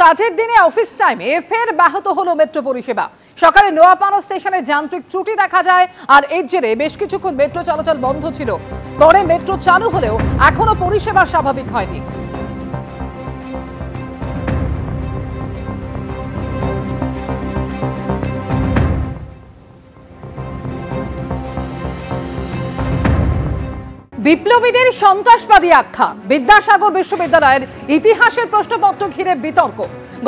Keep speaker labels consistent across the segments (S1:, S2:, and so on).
S1: কাজের দিনে অফিস টাইমে ফের ব্যাহত হলো মেট্রো পরিষেবা। সকালে নোয়াপাড়া স্টেশনে যান্ত্রিক ত্রুটি দেখা যায়, আর এর জেরে বেশ কিছুক্ষণ মেট্রো চলাচল বন্ধ ছিল। পরে মেট্রো চালু হলেও এখনো পরিষেবা স্বাভাবিক হয়নি। বিপ্লবীদের সন্ত্রাসবাদী আখ্যা, বিদ্যাসাগর বিশ্ববিদ্যালয়ের ইতিহাসের প্রশ্নপত্র ঘিরে বিতর্ক।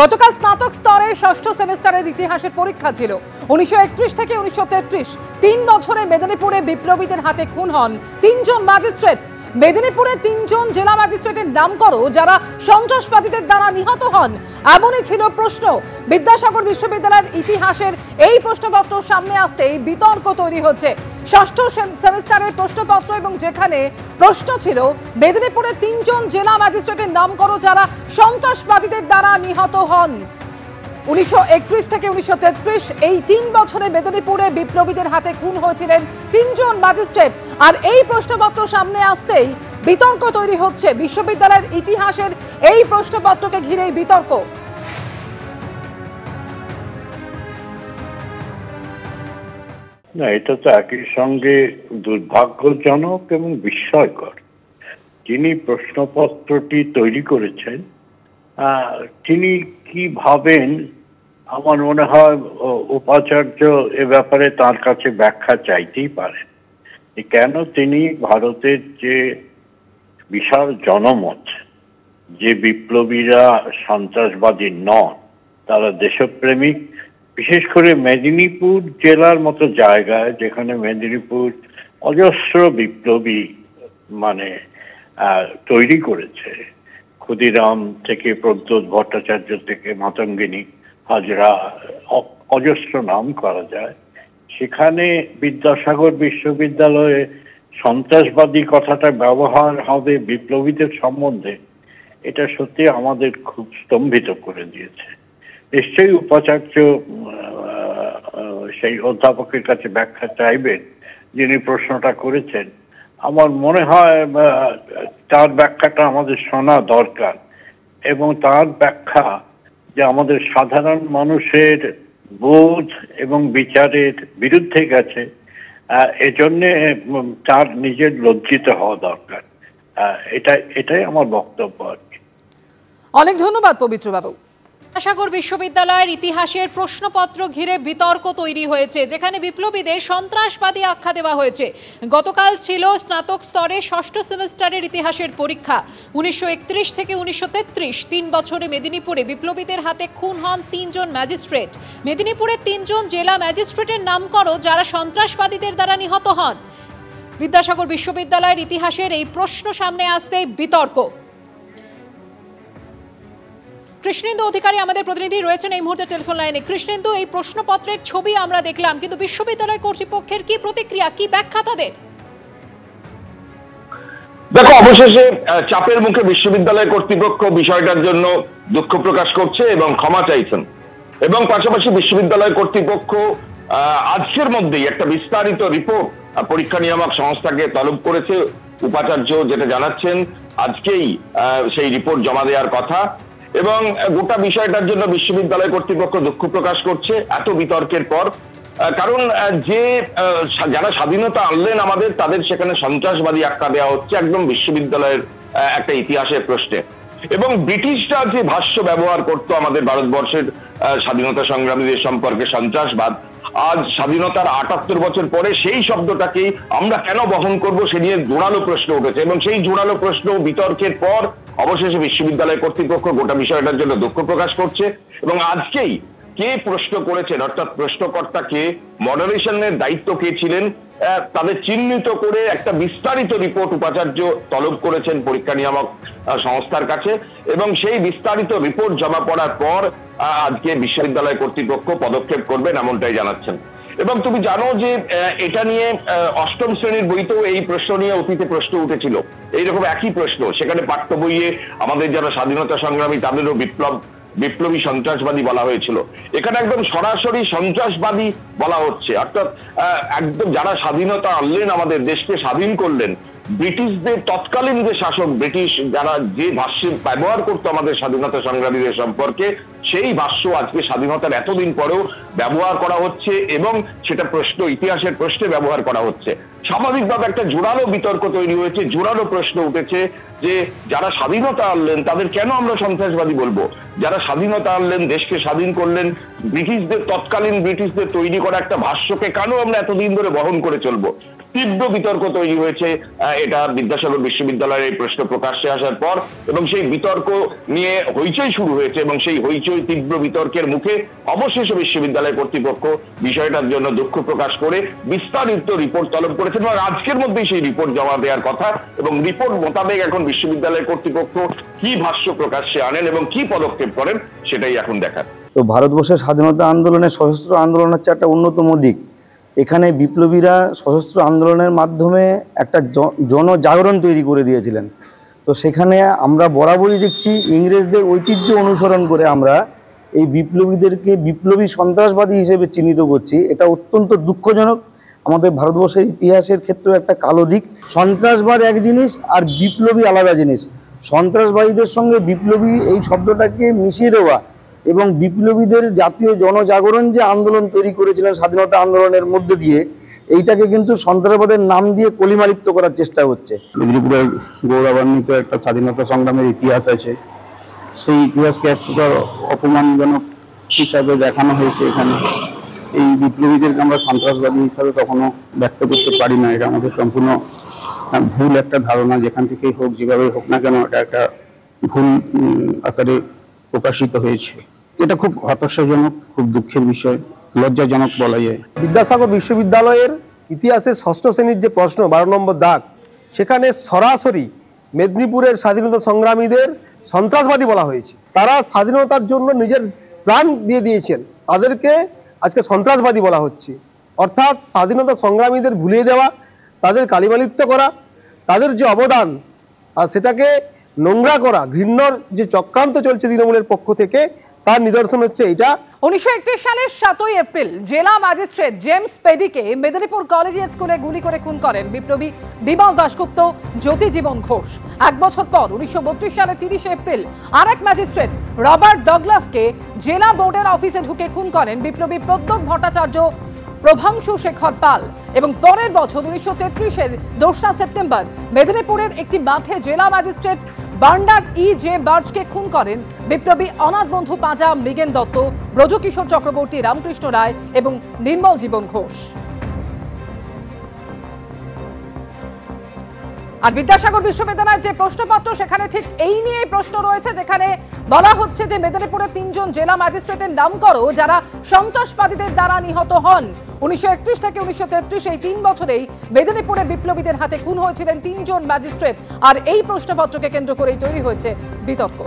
S1: গতকাল স্নাতক স্তরে ষষ্ঠ সেমিস্টারের ইতিহাসের পরীক্ষা ছিল। 1931 থেকে 1933 3 বছরে মেদিনীপুরে বিপ্লবীদের হাতে খুন হন 3 জন ম্যাজিস্ট্রেট। মেদিনীপুরে 3 জন জেলা ম্যাজিস্ট্রেটের নাম করো যারা সন্ত্রাসবাদীদের দ্বারা নিহত হন, এমনই ছিল প্রশ্ন। বিদ্যাসাগর বিশ্ববিদ্যালয়ের ইতিহাসের এই প্রশ্নপত্র সামনে আসতেই বিতর্ক তৈরি হচ্ছে। ষষ্ঠ সেমিস্টারের প্রশ্নপত্র এবং যেখানে প্রশ্ন ছিল মেদিনীপুরে 3 জন জেলা ম্যাজিস্ট্রেটের নাম করো যারা সন্ত্রাসবাদীদের দ্বারা নিহত হন 1931 থেকে 1933 এই 3 বছরে মেদিনীপুরে বিপ্লবীদের হাতে খুন হয়েছিলেন 3 জন ম্যাজিস্ট্রেট। আর এই প্রশ্নপত্র সামনে আসতেই বিতর্ক তৈরি হচ্ছে। বিশ্ববিদ্যালয়ের ইতিহাসের এই প্রশ্নপত্রকে ঘিরেই বিতর্ক।
S2: না, এটা তো একই সঙ্গে দুর্ভাগ্যজনক এবং বিস্ময়কর। যিনি প্রশ্নপত্রটি তৈরি করেছেন তিনি কি ভাবেন, আমার মনে হয় উপাচার্য এ ব্যাপারে তার কাছে ব্যাখ্যা চাইতেই পারেন। কেন তিনি ভারতের যে বিশাল জনমত, যে বিপ্লবীরা সন্ত্রাসবাদী নন, তারা দেশপ্রেমিক, বিশেষ করে মেদিনীপুর জেলার মতো জায়গায় যেখানে মেদিনীপুর অজস্র বিপ্লবী তৈরি করেছে, ক্ষুদিরাম থেকে প্রদ্যোৎ ভট্টাচার্য থেকে মাতঙ্গিনী হাজরা, অজস্র নাম করা যায়। সেখানে বিদ্যাসাগর বিশ্ববিদ্যালয়ে সন্ত্রাসবাদী কথাটা ব্যবহার হবে বিপ্লবীদের সম্বন্ধে, এটা সত্যি আমাদের খুব স্তম্ভিত করে দিয়েছে। নিশ্চয়ই উপাচার্য সেই অধ্যাপকের কাছে ব্যাখ্যা চাইবেন যিনি প্রশ্নটা করেছেন। আমার মনে হয় তার ব্যাখ্যাটা আমাদের শোনা দরকার, এবং তার ব্যাখ্যা যে আমাদের সাধারণ মানুষের বোধ এবং বিচারের বিরুদ্ধে গেছে, এজন্যে তার নিজের লজ্জিত হওয়া দরকার। এটাই আমার বক্তব্য আর কি।
S1: অনেক ধন্যবাদ পবিত্র বাবু।
S3: বিদ্যাসাগর বিশ্ববিদ্যালয়ের ইতিহাসের প্রশ্নপত্র ঘিরে বিতর্ক তৈরি হয়েছে, যেখানে বিপ্লবীদের সন্ত্রাসবাদী আখ্যা দেওয়া হয়েছে। গতকাল ছিল স্নাতক স্তরে ষষ্ঠ সেমিস্টারের ইতিহাসের পরীক্ষা। 1931 থেকে 1933 3 বছরে মেদিনীপুরে বিপ্লবীদের হাতে খুন হন 3 জন ম্যাজিস্ট্রেট। মেদিনীপুরে 3 জন জেলা ম্যাজিস্ট্রেটের নাম করো যারা সন্ত্রাসবাদীদের দ্বারা নিহত হন। বিদ্যাসাগর বিশ্ববিদ্যালয়ের ইতিহাসের এই প্রশ্ন সামনে আসতেই বিতর্ক। কৃষ্ণেন্দু অধিকারী আমাদের প্রতিনিধি রয়েছেন এই মুহূর্তে টেলিফোন লাইনে। কৃষ্ণেন্দু, এই প্রশ্নপত্রের ছবি আমরা দেখলাম, কিন্তু বিশ্ববিদ্যালয় কর্তৃপক্ষের কি প্রতিক্রিয়া, কি ব্যাখ্যা তাদের?
S4: দেখো, অবশেষে চাপের মুখে বিশ্ববিদ্যালয় কর্তৃপক্ষ বিষয়টার জন্য দুঃখ প্রকাশ করছে এবং ক্ষমা চাইছেন, এবং পাশাপাশি বিশ্ববিদ্যালয় কর্তৃপক্ষ আজকের মধ্যেই একটা বিস্তারিত রিপোর্ট পরীক্ষা নিয়ামক সংস্থাকে তলব করেছে। উপাচার্য যেটা জানাচ্ছেন, আজকেই সেই রিপোর্ট জমা দেওয়ার কথা, এবং গোটা বিষয়টার জন্য বিশ্ববিদ্যালয় কর্তৃপক্ষ দুঃখ প্রকাশ করছে এত বিতর্কের পর। কারণ যারা স্বাধীনতা আনলেন আমাদের, তাদের সেখানে সন্ত্রাসবাদী আখ্যা দেওয়া হচ্ছে একদম বিশ্ববিদ্যালয়ের একটা ইতিহাসের প্রশ্নে। এবং ব্রিটিশরা যে ভাষ্য ব্যবহার করতো আমাদের ভারতবর্ষের স্বাধীনতা সংগ্রামীদের সম্পর্কে সন্ত্রাসবাদ, আজ স্বাধীনতার ৭৮ বছর পরে সেই শব্দটাকেই আমরা কেন বহন করব সে নিয়ে জোরালো প্রশ্ন উঠেছে, এবং সেই জোরালো প্রশ্ন বিতর্কের পর অবশেষে বিশ্ববিদ্যালয় কর্তৃপক্ষ গোটা বিষয়টার জন্য দুঃখ প্রকাশ করছে। এবং আজকেই কে প্রশ্ন করেছেন, অর্থাৎ প্রশ্নকর্তা কে, মডারেশনের দায়িত্ব কে ছিলেন, তাদের চিহ্নিত করে একটা বিস্তারিত রিপোর্ট উপাচার্য তলব করেছেন পরীক্ষা নিয়ামক সংস্থার কাছে, এবং সেই বিস্তারিত রিপোর্ট জমা পড়ার পর আজকে বিশ্ববিদ্যালয় কর্তৃপক্ষ পদক্ষেপ করবেন এমনটাই জানাচ্ছেন। এবং তুমি জানো যে এটা নিয়ে অষ্টম শ্রেণীর বইতেও এই প্রশ্ন নিয়ে অতীতে প্রশ্ন উঠেছিল, এইরকম একই প্রশ্ন। সেখানে পাঠ্য বইয়ে আমাদের যারা স্বাধীনতা সংগ্রামী তাদেরও বিপ্লবী সন্ত্রাসবাদী বলা হয়েছিল। এখানে একদম সরাসরি সন্ত্রাসবাদী বলা হচ্ছে, অর্থাৎ একদম যারা স্বাধীনতা আনলেন, আমাদের দেশকে স্বাধীন করলেন, ব্রিটিশদের তৎকালীন যে শাসক ব্রিটিশ যারা যে ভাষ্য ব্যবহার করতো আমাদের স্বাধীনতা সংগ্রামীদের সম্পর্কে, সেই ভাষ্য আজকে স্বাধীনতার এতদিন পরেও ব্যবহার করা হচ্ছে এবং সেটা প্রশ্ন, ইতিহাসের প্রশ্নে ব্যবহার করা হচ্ছে। স্বাভাবিকভাবে একটা জোরালো বিতর্ক তৈরি হয়েছে, জোরালো প্রশ্ন উঠেছে যে যারা স্বাধীনতা আনলেন তাদের কেন আমরা সন্ত্রাসবাদী বলবো? যারা স্বাধীনতা আনলেন, দেশকে স্বাধীন করলেন, ব্রিটিশদের তৎকালীন ব্রিটিশদের তৈরি করা একটা ভাষ্যকে কেন আমরা এতদিন ধরে বহন করে চলবো? তীব্র বিতর্ক তৈরি হয়েছে এটা বিদ্যাসাগর বিশ্ববিদ্যালয়ের এই প্রশ্ন প্রকাশ্যে আসার পর, এবং সেই বিতর্ক নিয়ে হইচই শুরু হয়েছে এবং সেই হইচই তীব্র বিতর্কের মুখে অবশেষে বিশ্ববিদ্যালয় কর্তৃপক্ষ বিষয়টার জন্য দুঃখ প্রকাশ করে বিস্তারিত রিপোর্ট তলব করেছেন এবং আজকের মধ্যেই সেই রিপোর্ট জমা দেওয়ার কথা, এবং রিপোর্ট মোতাবেক এখন বিশ্ববিদ্যালয় কর্তৃপক্ষ কি ভাষ্য প্রকাশ্যে আনেন এবং কি পদক্ষেপ করেন সেটাই এখন দেখার।
S5: তো ভারতবর্ষের স্বাধীনতা আন্দোলনের সশস্ত্র আন্দোলন হচ্ছে একটা অন্যতম দিক। এখানে বিপ্লবীরা সশস্ত্র আন্দোলনের মাধ্যমে একটা জনজাগরণ তৈরি করে দিয়েছিলেন। তো সেখানে আমরা বরাবরই দেখছি ইংরেজদের ঐতিহ্য অনুসরণ করে আমরা এই বিপ্লবীদেরকে বিপ্লবী সন্ত্রাসবাদী হিসেবে চিহ্নিত করছি। এটা অত্যন্ত দুঃখজনক। আমাদের ভারতবর্ষের ইতিহাসের ক্ষেত্রে একটা কালো দিক। সন্ত্রাসবাদ এক জিনিস আর বিপ্লবী আলাদা জিনিস। সন্ত্রাসবাদীদের সঙ্গে বিপ্লবী এই শব্দটাকে মিশিয়ে দেওয়া এবং বিপ্লবীদের জাতীয় জনজাগরণ যে আন্দোলন তৈরি করেছিলেন স্বাধীনতা আন্দোলনের মধ্যে দিয়ে, এইটাকে কিন্তু সন্ত্রাসবাদের নাম দিয়ে কলিমালিপ্ত করার চেষ্টা হচ্ছে। মেদিনীপুরের গৌরবান্বিত একটা স্বাধীনতা সংগ্রামের ইতিহাস আছে, সেই ইতিহাসকে একটা অপমানজনক হিসাবে দেখানো হয়েছে এখানে। এই বিপ্লবীদেরকে আমরা সন্ত্রাসবাদী হিসাবে কখনো ব্যক্ত করতে পারি না। এটা আমাদের সম্পূর্ণ ভুল একটা ধারণা, যেখান থেকেই হোক, যেভাবে হোক না কেন, এটা একটা ভুল আকারে প্রকাশিত হয়েছে। এটা খুব হতাশাজনক, খুব দুঃখের বিষয়, লজ্জাজনক বলা যায়।
S6: বিদ্যাসাগর বিশ্ববিদ্যালয়ের ইতিহাসের ষষ্ঠ শ্রেণীর যে প্রশ্ন 12 নম্বর দাগ, সেখানে সরাসরি মেদিনীপুরের স্বাধীনতা সংগ্রামীদের সন্ত্রাসবাদী বলা হয়েছে। তারা স্বাধীনতার জন্য নিজের প্রাণ দিয়ে দিয়েছেন, তাদেরকে আজকে সন্ত্রাসবাদী বলা হচ্ছে। অর্থাৎ স্বাধীনতা সংগ্রামীদের ভুলিয়ে দেওয়া, তাদের কালিমালিপ্ত করা, তাদের যে অবদান আর সেটাকে নোংরা করা, ঘৃণ্যর যে চক্রান্ত চলছে তৃণমূলের পক্ষ থেকে, তার নিদর্শন হচ্ছে এটা।
S1: 1931 সালের 7ই এপ্রিল জেলা ম্যাজিস্ট্রেট জেমস পেডিকে মেদিনীপুর কলেজিয়েট স্কুলে গুলি করে খুন করেন বিপ্লবী বিমল দাশগুপ্ত, জ্যোতি জীবন ঘোষ। এক বছর পর 1932 সালের 30 এপ্রিল আরেক ম্যাজিস্ট্রেট রবার্ট ডগলাসকে জেলা বোর্ডের অফিসে ঢুকে খুন করেন বিপ্লবী প্রদ্যোৎ ভট্টাচার্য, প্রভাংশু শেখর পাল। এবং পরের বছর 1933-এর 2 সেপ্টেম্বর মেদিনীপুরের একটি মাঠে জেলা ম্যাজিস্ট্রেট বার্নার্ড জে বার্জকে খুন করেন বিপ্লবী অনাথ বন্ধু পাঁজা, মৃগেন দত্ত, ব্রজকিশোর চক্রবর্তী, রামকৃষ্ণ রায় এবং নির্মল জীবন ঘোষ। আর বিদ্যাসাগর বিশ্ববিদ্যালয়ের যে প্রশ্নপত্র, সেখানে ঠিক এই নিয়েই প্রশ্ন রয়েছে, যেখানে বলা হচ্ছে যে মেদিনীপুরের 3 জন জেলা ম্যাজিস্ট্রেটের নাম করো যারা সন্ত্রাসবাদীদের দ্বারা নিহত হন। 1931 থেকে 1933 এই 3 বছরেই মেদিনীপুরে বিপ্লবীদের হাতে খুন হয়েছিলেন 3 জন ম্যাজিস্ট্রেট। আর এই প্রশ্নপত্রকে কেন্দ্র করেই তৈরি হয়েছে বিতর্ক।